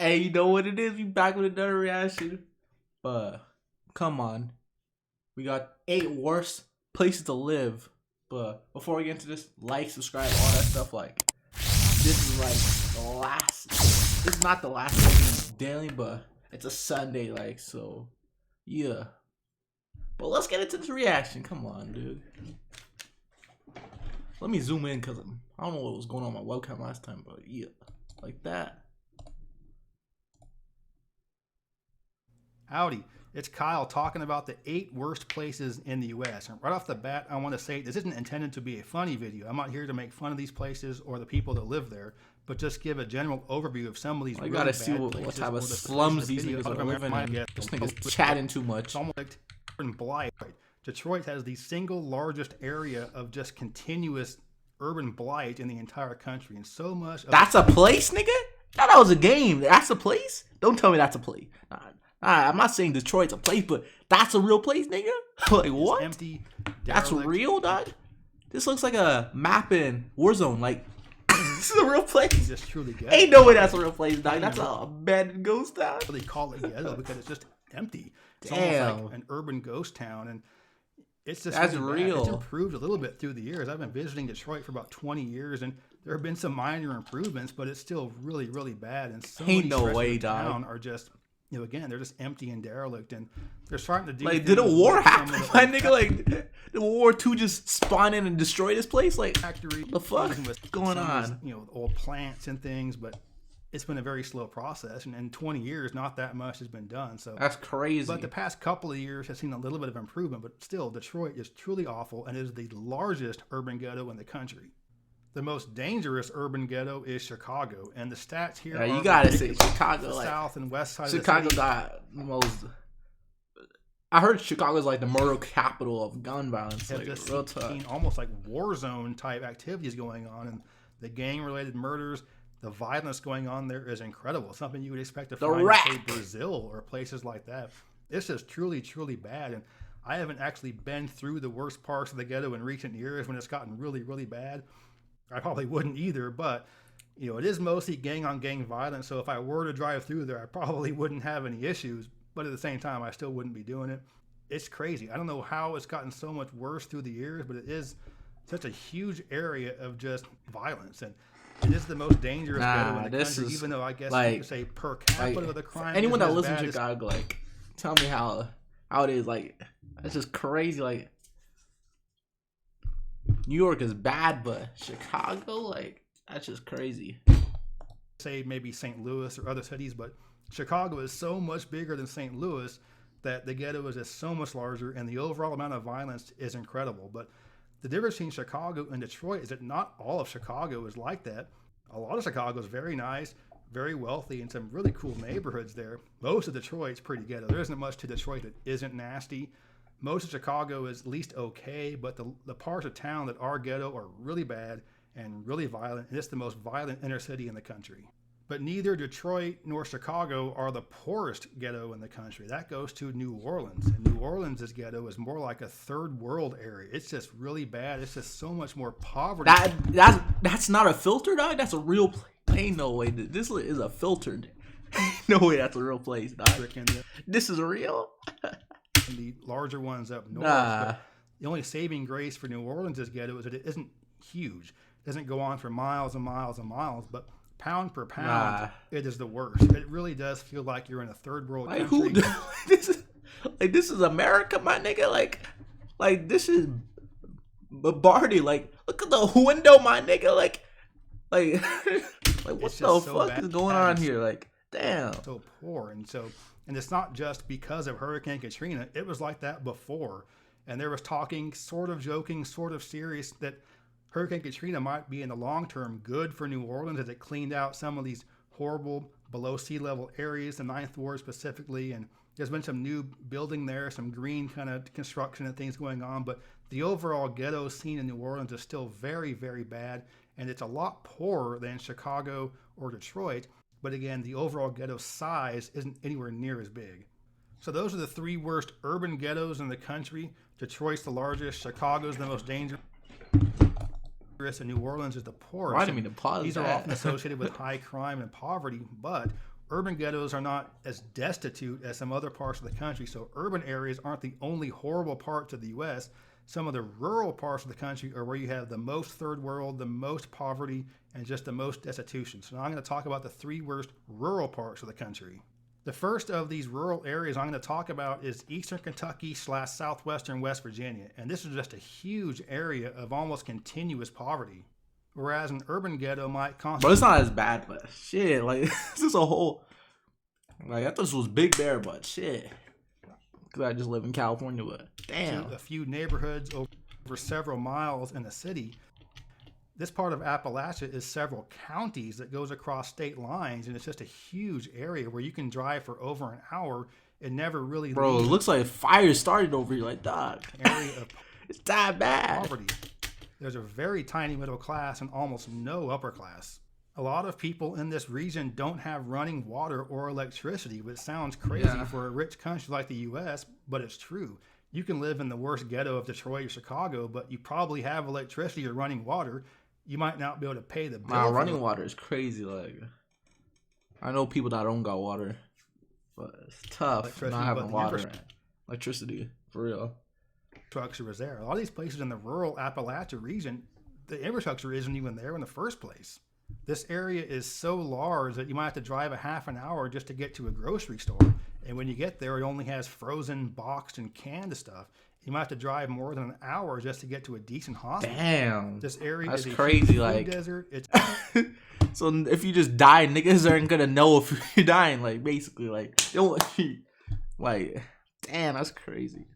Hey, you know what it is? We back with another reaction. But come on. We got 8 worst places to live. But before we get into this, like, subscribe, all that stuff. Like, this is like the last. This is not the last thing daily, but it's a Sunday, like, so yeah. But let's get into this reaction. Come on, dude. Let me zoom in because I don't know what was going on my webcam last time, but yeah, like that. Howdy, it's Kyle talking about the 8 worst places in the U.S. And right off the bat, I want to say this isn't intended to be a funny video. I'm not here to make fun of these places or the people that live there, but just give a general overview of some of these. I gotta see what type of slums these niggas are living in. This nigga's chatting too much. Almost like blight. Detroit has the single largest area of just continuous urban blight in the entire country, and so much. That's a place, nigga? I thought that was a game. That's a place? Don't tell me that's a place. I'm not saying Detroit's a place, but that's a real place, nigga? Like, what? Empty, that's real, dog? This looks like a map in Warzone. Like, this is a real place. Just truly ghetto. Ain't no way that's a real place, dog. That's an abandoned ghost town. They call it ghetto because it's just empty. It's Damn. almost like an urban ghost town, and it's just that's really real. It's improved a little bit through the years. I've been visiting Detroit for about 20 years, and there have been some minor improvements, but it's still really, really bad. And so Ain't many no way, of the town dog. are just, you know, again, they're just empty and derelict, and they're starting to do. Like, did a war happen? My nigga, like, did World War II just spawn in and destroy this place? Like, factory, the fuck is going on? You know, old plants and things, but it's been a very slow process, and in 20 years, not that much has been done. So that's crazy. But the past couple of years has seen a little bit of improvement, but still, Detroit is truly awful and is the largest urban ghetto in the country. The most dangerous urban ghetto is Chicago, and the stats here. Yeah, you gotta say Chicago. The like, south and west side. Chicago of the city. got most. I heard Chicago's like the murder capital of gun violence. Have like, just real seen almost like war zone type activities going on, and the gang-related murders. The violence going on there is incredible. Something you would expect to find in, say, Brazil or places like that. It's just truly, truly bad. And I haven't actually been through the worst parts of the ghetto in recent years when it's gotten really, really bad. I probably wouldn't either, but you know, it is mostly gang-on-gang violence. So if I were to drive through there, I probably wouldn't have any issues. But at the same time, I still wouldn't be doing it. It's crazy. I don't know how it's gotten so much worse through the years, but it is such a huge area of just violence. And it is the most dangerous ghetto in the country, even though I guess like, you could say per capita the crime. Anyone that lives in Chicago, like, tell me how it is. Like, that's just crazy. Like, New York is bad, but Chicago, like, that's just crazy. Say maybe St. Louis or other cities, but Chicago is so much bigger than St. Louis that the ghetto is just so much larger, and the overall amount of violence is incredible. But the difference between Chicago and Detroit is that not all of Chicago is like that. A lot of Chicago is very nice, very wealthy, and some really cool neighborhoods there. Most of Detroit's pretty ghetto. There isn't much to Detroit that isn't nasty. Most of Chicago is at least okay, but the parts of town that are ghetto are really bad and really violent, and it's the most violent inner city in the country. But neither Detroit nor Chicago are the poorest ghetto in the country. That goes to New Orleans. And New Orleans' ghetto is more like a third world area. It's just really bad. It's just so much more poverty. That's not a filter, dog. That's a real place. Ain't no way. This is a filtered. Ain't no way that's a real place, dog. This is real. And the larger ones up north. But the only saving grace for New Orleans' ghetto is that it isn't huge. It doesn't go on for miles and miles and miles, but pound per pound, it is the worst. It really does feel like you're in a third world country. This is America, my nigga. Like this is Barty. Like, look at the window, my nigga. Like what the fuck is going on here? Like, damn. So poor, and it's not just because of Hurricane Katrina. It was like that before, and there was talking, sort of joking, sort of serious, that Hurricane Katrina might be in the long term good for New Orleans as it cleaned out some of these horrible below sea level areas, the Ninth Ward specifically, and there's been some new building there, some green kind of construction and things going on, but the overall ghetto scene in New Orleans is still very, very bad, and it's a lot poorer than Chicago or Detroit, but again, the overall ghetto size isn't anywhere near as big. So those are the 3 worst urban ghettos in the country. Detroit's the largest, Chicago's the most dangerous, and New Orleans is the poorest. Why did I mean to pause These are often associated with high crime and poverty, but urban ghettos are not as destitute as some other parts of the country. So urban areas aren't the only horrible parts of the U.S. Some of the rural parts of the country are where you have the most third world, the most poverty, and just the most destitution. So now I'm going to talk about the 3 worst rural parts of the country. The first of these rural areas I'm going to talk about is eastern Kentucky / southwestern West Virginia. And this is just a huge area of almost continuous poverty. Whereas an urban ghetto might constitute... But it's not as bad, but shit, like, this is a whole... Like, I thought this was Big Bear, but shit. Because I just live in California, but damn. A few neighborhoods over several miles in the city. This part of Appalachia is several counties that goes across state lines, and it's just a huge area where you can drive for over an hour and never really... Bro, it looks like fire started over here, like, dog. Area of it's that bad. Poverty. There's a very tiny middle class and almost no upper class. A lot of people in this region don't have running water or electricity, which sounds crazy for a rich country like the U.S., but it's true. You can live in the worst ghetto of Detroit or Chicago, but you probably have electricity or running water. You might not be able to pay the bill. Running water is crazy. Like, I know people that don't got water, but it's tough not having water and electricity, for real. Infrastructure is there. A lot of these places in the rural Appalachia region, the infrastructure isn't even there in the first place. This area is so large that you might have to drive a half an hour just to get to a grocery store. And when you get there, it only has frozen, boxed, and canned stuff. You might have to drive more than an hour just to get to a decent hospital. Damn. This area is crazy. Like, desert. It's so if you just die, niggas aren't gonna know if you're dying. Like, basically, like, don't like, damn, that's crazy.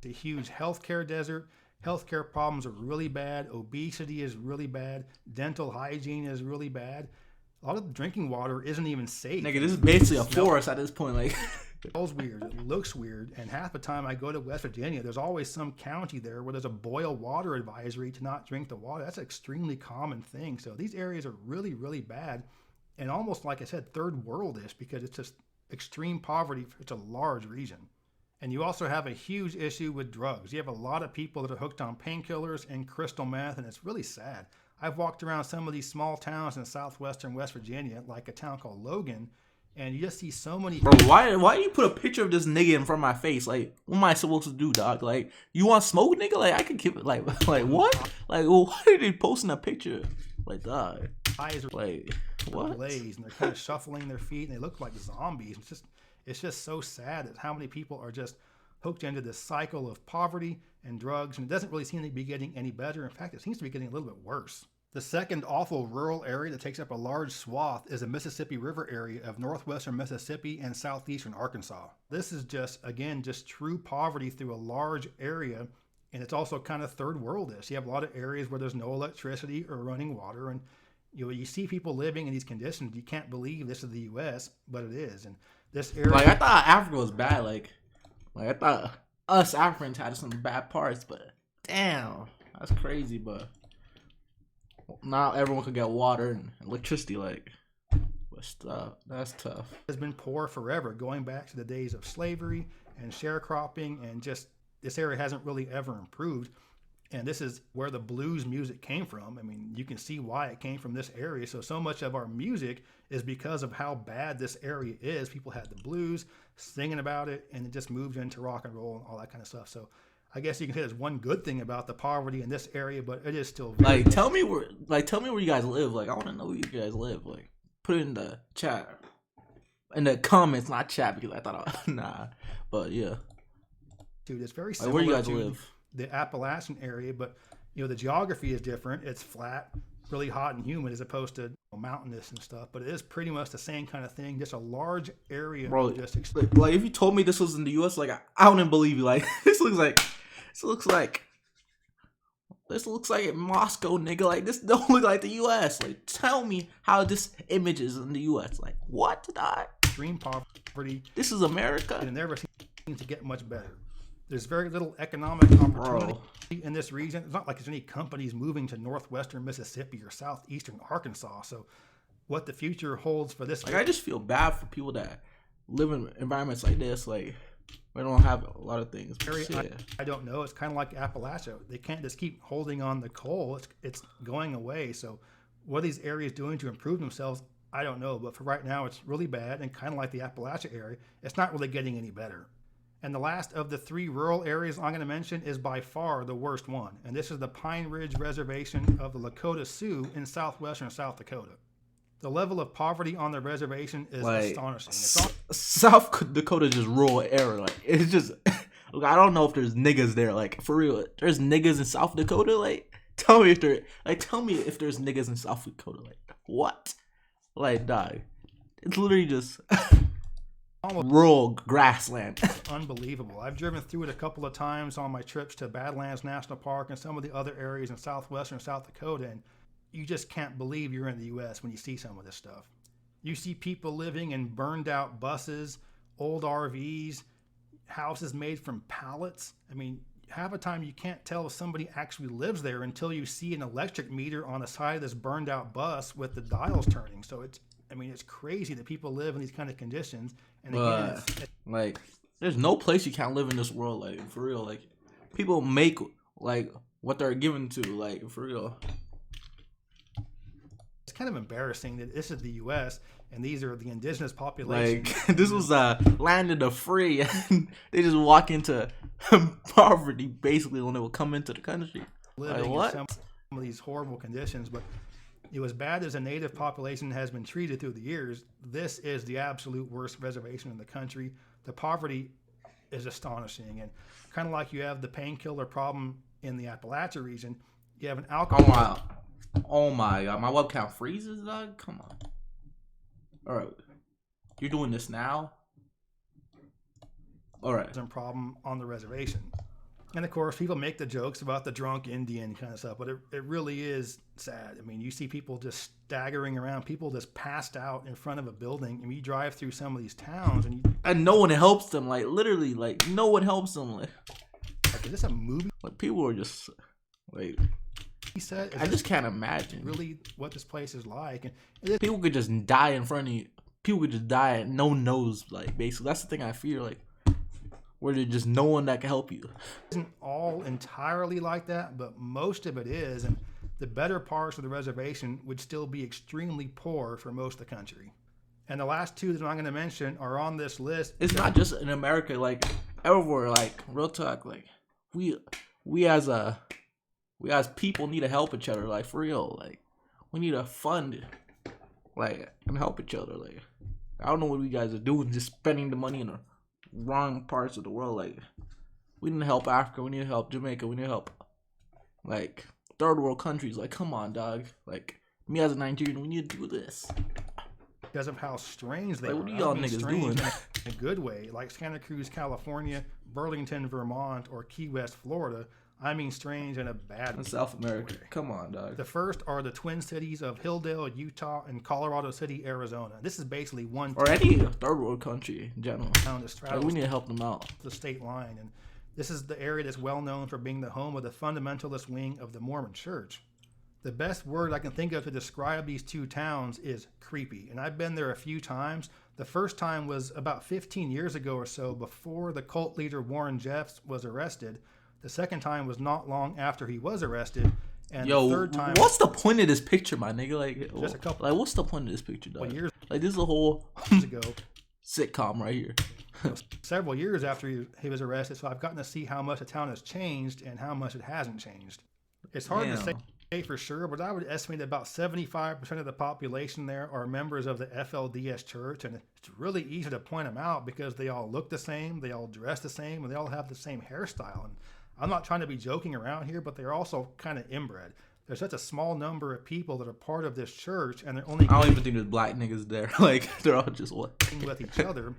A huge healthcare desert. Healthcare problems are really bad. Obesity is really bad. Dental hygiene is really bad. A lot of the drinking water isn't even safe. Nigga, this is basically a forest at this point. Like, it smells weird. It looks weird. And half the time I go to West Virginia, there's always some county there where there's a boil water advisory to not drink the water. That's an extremely common thing. So these areas are really, really bad. And almost, like I said, third world-ish because it's just extreme poverty for such a large region. And you also have a huge issue with drugs. You have a lot of people that are hooked on painkillers and crystal meth, and it's really sad. I've walked around some of these small towns in southwestern West Virginia, like a town called Logan, and you just see so many... Bro, why do you put a picture of this nigga in front of my face? Like, what am I supposed to do, dog? Like, you want smoke, nigga? Like, I could give it, like what? Like, well, why are they posting a picture? Like, dog. Eyes are like, what? Glazed, and they're kind of shuffling their feet, and they look like zombies. It's just so sad at how many people are just hooked into this cycle of poverty and drugs, and it doesn't really seem to be getting any better. In fact, it seems to be getting a little bit worse. The second awful rural area that takes up a large swath is the Mississippi River area of northwestern Mississippi and southeastern Arkansas. This is just true poverty through a large area, and it's also kind of third world-ish. You have a lot of areas where there's no electricity or running water, and you see people living in these conditions. You can't believe this is the U.S., but it is. And this area, like, I thought Africa was bad. Like I thought us Africans had some bad parts, but damn, that's crazy. But not everyone could get water and electricity. Like, that's tough. Has been poor forever, going back to the days of slavery and sharecropping, and just this area hasn't really ever improved. And this is where the blues music came from. I mean, you can see why it came from this area. So much of our music is because of how bad this area is. People had the blues, singing about it, and it just moved into rock and roll and all that kind of stuff. So I guess you can say there's one good thing about the poverty in this area, but it is still very tell me where you guys live. Like, I want to know where you guys live. Like, put it in the chat, in the comments, not chat, because I thought nah, but yeah. Dude, it's very similar where you guys to live? The Appalachian area, but the geography is different. It's flat, really hot and humid, as opposed to mountainous and stuff. But it is pretty much the same kind of thing. Just a large area. Bro, of just like if you told me this was in the U.S., like I wouldn't believe you. Like this looks like Moscow, nigga. Like this don't look like the U.S. Like tell me how this image is in the U.S. Like what? Extreme poverty. This is America. And it never seems to get much better. There's very little economic opportunity in this region. It's not like there's any companies moving to northwestern Mississippi or southeastern Arkansas. So what the future holds for this... Like, I just feel bad for people that live in environments like this. Like, we don't have a lot of things. I don't know. It's kind of like Appalachia. They can't just keep holding on the coal. It's going away. So what are these areas doing to improve themselves? I don't know, but for right now, it's really bad, and kind of like the Appalachia area, it's not really getting any better. And the last of the 3 rural areas I'm going to mention is by far the worst one, and this is the Pine Ridge Reservation of the Lakota Sioux in southwestern South Dakota. The level of poverty on the reservation is astonishing. South Dakota is just rural area. Like, it's just, look, I don't know if there's niggas there. Like, for real, there's niggas in South Dakota. Like, tell me if there's niggas in South Dakota. Like, what? Like, dog, it's literally just rural grassland. Unbelievable. I've driven through it a couple of times on my trips to Badlands National Park and some of the other areas in southwestern South Dakota, and you just can't believe you're in the U.S. when you see some of this stuff. You see people living in burned out buses, old RVs, houses made from pallets. I mean, half the time you can't tell if somebody actually lives there until you see an electric meter on the side of this burned out bus with the dials turning. So it's crazy that people live in these kind of conditions. And again, like, there's no place you can't live in this world. Like, for real, like, people make like what they're given to. Like, for real. It's kind of embarrassing that this is the U.S. and these are the indigenous population. Like, this was land of the free, and they just walk into poverty basically when they will come into the country. Living in some of these horrible conditions, but as bad as a native population has been treated through the years, this is the absolute worst reservation in the country. The poverty is astonishing, and kind of like you have the painkiller problem in the Appalachia region, you have an alcohol. Oh my god, my webcam freezes, dog. Come on. All right, you're doing this now. All right. Problem on the reservation. And of course, people make the jokes about the drunk Indian kind of stuff, but it really is sad. I mean, you see people just staggering around, people just passed out in front of a building, and you drive through some of these towns, and no one helps them. Like, literally, like, no one helps them. Like is this a movie? Like, people are just like, he said, I just can't imagine really what this place is like. And people could just die in front of you. People could just die and no one knows. Like, basically, that's the thing I fear. Like, where there's just no one that can help you. It isn't all entirely like that, but most of it is. And the better parts of the reservation would still be extremely poor for most of the country. And the last 2 that I'm going to mention are on this list. It's not just in America. Like, everywhere. Like, real talk. Like, we as people need to help each other. Like, for real. Like, we need to fund, like, and help each other. Like, I don't know what you guys are doing, just spending the money in the wrong parts of the world. Like, we need to help Africa. We need to help Jamaica. We need to help, like, third world countries. Like, come on, dog. Like, me as a Nigerian, we need to do this. Because of how strange they are. What are y'all niggas doing? In a good way. Like Santa Cruz, California, Burlington, Vermont, or Key West, Florida. I mean strange in a bad way. In South America. Come on, dog. The first are the twin cities of Hilldale, Utah, and Colorado City, Arizona. This is basically one... Or any third world country in general. Like, we need to help them out. The state line. And this is the area that's well known for being the home of the fundamentalist wing of the Mormon Church. The best word I can think of to describe these 2 towns is creepy. And I've been there a few times. The first time was about 15 years ago or so, before the cult leader Warren Jeffs was arrested. The second time was not long after he was arrested. And the third time... what's the point of this picture, my nigga? Like, just a couple... Like, what's the point of this picture, dog? Well, years... Like, this is a whole... years ago. Sitcom right here. Several years after he was arrested, so I've gotten to see how much the town has changed and how much it hasn't changed. It's hard to say for sure, but I would estimate that about 75% of the population there are members of the FLDS church, and it's really easy to point them out because they all look the same, they all dress the same, and they all have the same hairstyle. And I'm not trying to be joking around here, but they're also kind of inbred. There's such a small number of people that are part of this church, and they're only... I don't even think there's black niggas there. Like, they're all just what? ...with each other.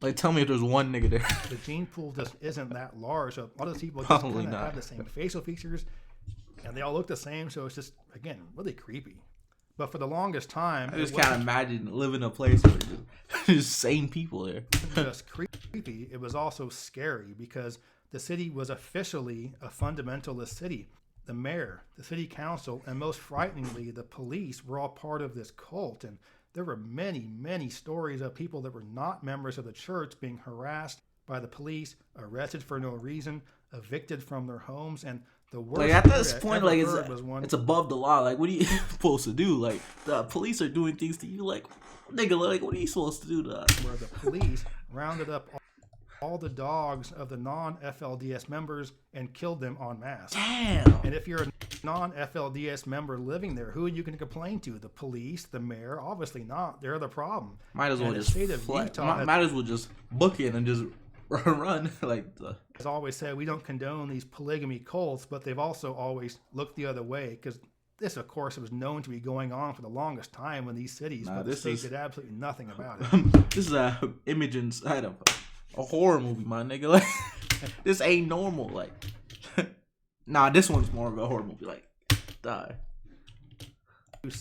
Like, tell me if there's one nigga there. The gene pool just isn't that large, so a lot of people just kind of have the same facial features, and they all look the same, so it's just, again, really creepy. But for the longest time... I just can't imagine living in a place where there's just same people there. Just creepy. It was also scary because the city was officially a fundamentalist city. The mayor, the city council, and most frighteningly, the police were all part of this cult. And there were many, many stories of people that were not members of the church being harassed by the police, arrested for no reason, evicted from their homes. And The worst Like at this I point, ever like heard was one it's above the law. Like what are you supposed to do? Like the police are doing things to you. Like nigga, like what are you supposed to do to us? where the police rounded up all the dogs of the non-FLDS members and killed them en masse. Damn. And if you're a non-FLDS member living there, who are you going to complain to? The police, the mayor? Obviously not. They're the problem. Might as well and just the state of Utah might as well just book it and just run. Like has always said, we don't condone these polygamy cults, but they've also always looked the other way because this, of course, was known to be going on for the longest time in these cities, but the state did absolutely nothing about it. This is a image inside of a horror movie, my nigga. Like this ain't normal. Like nah, this one's more of a horror movie. Like die. Do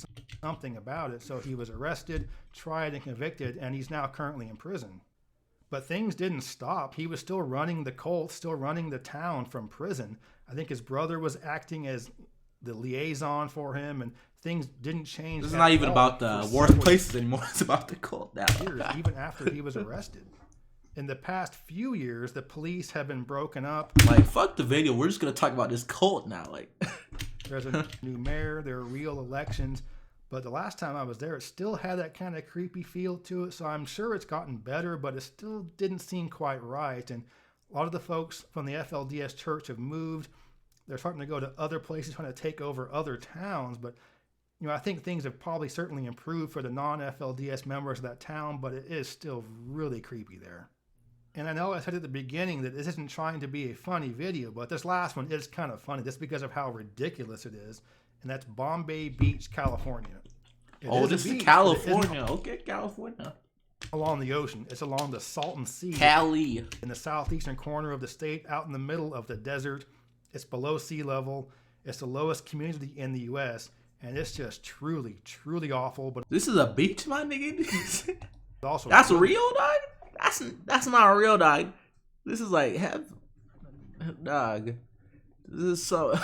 something about it, so he was arrested, tried, and convicted, and he's now currently in prison. But things didn't stop. He was still running the cult, still running the town from prison. I think his brother was acting as the liaison for him, and things didn't change. This is not even about the worst places anymore. It's about the cult now. Years, even after he was arrested. In the past few years, the police have been broken up. Like, fuck the video. We're just going to talk about this cult now. Like, there's a new mayor. There are real elections. But the last time I was there, it still had that kind of creepy feel to it. So I'm sure it's gotten better, but it still didn't seem quite right. And a lot of the folks from the FLDS church have moved. They're starting to go to other places, trying to take over other towns. But, you know, I think things have probably certainly improved for the non-FLDS members of that town, but it is still really creepy there. And I know I said at the beginning that this isn't trying to be a funny video, but this last one is kind of funny just because of how ridiculous it is. And that's Bombay Beach, California. this is California. Okay, California. Along the ocean. It's along the Salton Sea. Cali. In the southeastern corner of the state, out in the middle of the desert. It's below sea level. It's the lowest community in the U.S. And it's just truly, truly awful. But this is a beach, my nigga. also that's real, dog? That's not real, dog. This is like dog. This is so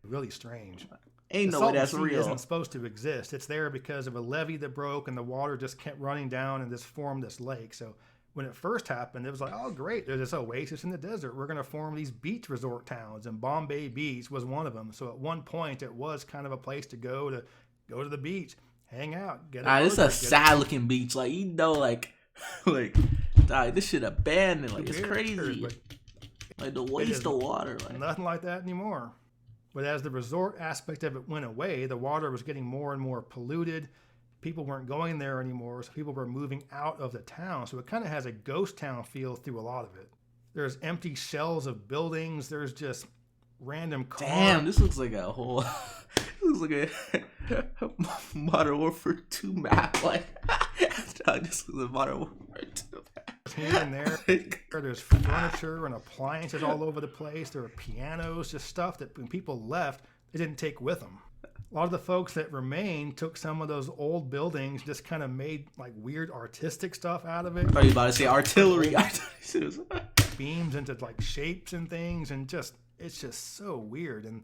really strange. Ain't no way that's real. Isn't supposed to exist. It's there because of a levee that broke and the water just kept running down and just formed this lake. So when it first happened, it was like, oh great, there's this oasis in the desert. We're going to form these beach resort towns, and Bombay Beach was one of them. So at one point, it was kind of a place to go to the beach, hang out, get. This is a sad looking beach. Like you know, like this shit abandoned. Like it's crazy. Like the waste of water. Like nothing like that anymore. But as the resort aspect of it went away, the water was getting more and more polluted. People weren't going there anymore, so people were moving out of the town. So it kind of has a ghost town feel through a lot of it. There's empty shells of buildings. There's just random cars. Damn, this looks like a whole. This looks like a Modern Warfare 2 map. Like, this is a Modern Warfare 2 map. Here and there, there's furniture and appliances all over the place. There are pianos, just stuff that when people left, they didn't take with them. A lot of the folks that remained took some of those old buildings, just kind of made like weird artistic stuff out of it. I thought you were about to say artillery. Beams into like shapes and things, and it's just so weird. And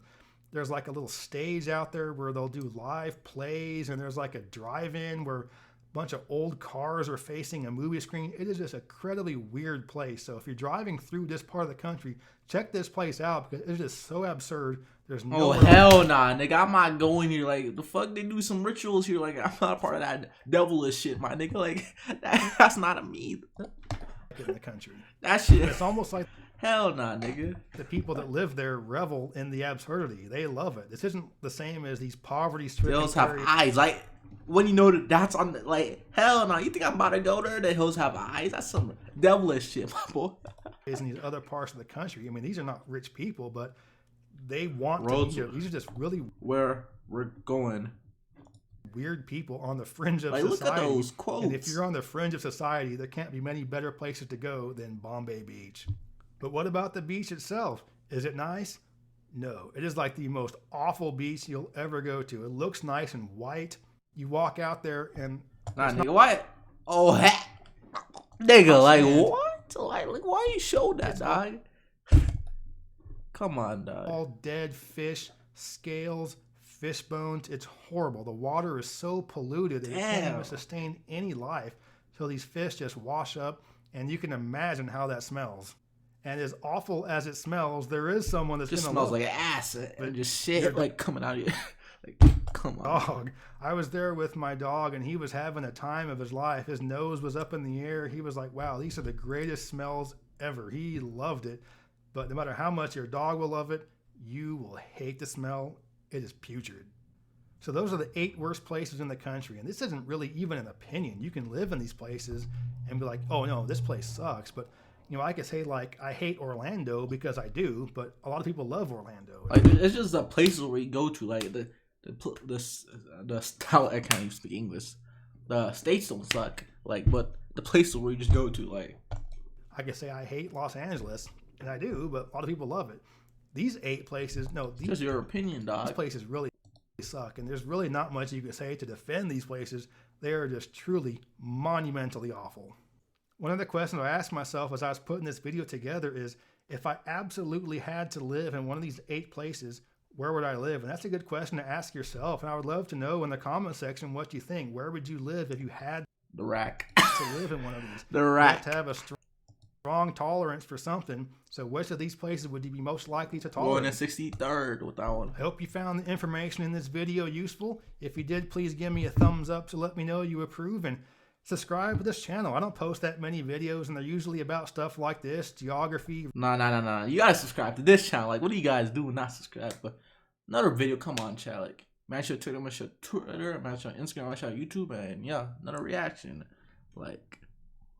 there's like a little stage out there where they'll do live plays, and there's like a drive-in where bunch of old cars are facing a movie screen. It is just an incredibly weird place. So if you're driving through this part of the country, check this place out because it's just so absurd. There's no. Oh hell nah, nigga! I'm not going here. Like the fuck, they do some rituals here. Like I'm not a part of that devilish shit, my nigga. Like that's not a me. In the country, that shit. It's almost like hell nah, nigga. The people that live there revel in the absurdity. They love it. This isn't the same as these poverty-stricken. Hills have eyes, like. When you know that that's on the, like, hell no, you think I'm about to go there? The hills have eyes? That's some devilish shit, my boy. In these other parts of the country. I mean, these are not rich people, but they want roads, to. These are just really where we're going. Weird people on the fringe of like, society. Look at those quotes. And if you're on the fringe of society, there can't be many better places to go than Bombay Beach. But what about the beach itself? Is it nice? No. It is like the most awful beach you'll ever go to. It looks nice and white. You walk out there and nigga, why? Oh, nigga, like what? Like why you show that, dog? Come on, dog. All dead fish, scales, fish bones. It's horrible. The water is so polluted that it can't even sustain any life. So these fish just wash up, and you can imagine how that smells. And as awful as it smells, there is someone that's Just gonna smells love like ass But and just shit your like coming out of you. Like, come on. dog. I was there with my dog, and he was having a time of his life. His nose was up in the air. He was like, wow, these are the greatest smells ever. He loved it. But no matter how much your dog will love it, you will hate the smell. It is putrid. So those are the 8 worst places in the country. And this isn't really even an opinion. You can live in these places and be like, oh no, this place sucks. But you know, I could say like I hate Orlando because I do, but a lot of people love Orlando. Like, it's just the places where you go to, like the I can't even speak English. The states don't suck, like, but the places where you just go to, like, I could say I hate Los Angeles, and I do, but a lot of people love it. These 8 places, no, just your opinion, dog. these places really suck, and there's really not much you can say to defend these places. They are just truly monumentally awful. One of the questions I asked myself as I was putting this video together is, if I absolutely had to live in one of these 8 places, where would I live? And that's a good question to ask yourself. And I would love to know in the comment section what you think. Where would you live if you had The rack. to live in one of these? The You rack. have to have a strong tolerance for something. So which of these places would you be most likely to Going tolerate? in 63rd with that one. I hope you found the information in this video useful. If you did, please give me a thumbs up to let me know you approve, and subscribe to this channel. I don't post that many videos, and they're usually about stuff like this, geography. Nah. You gotta subscribe to this channel. Like, what do you guys do not subscribe? But another video, come on, chat. Like, match your Twitter, match your Instagram, match your YouTube, and yeah, another reaction. Like,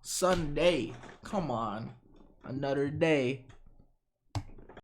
Sunday. Come on. Another day.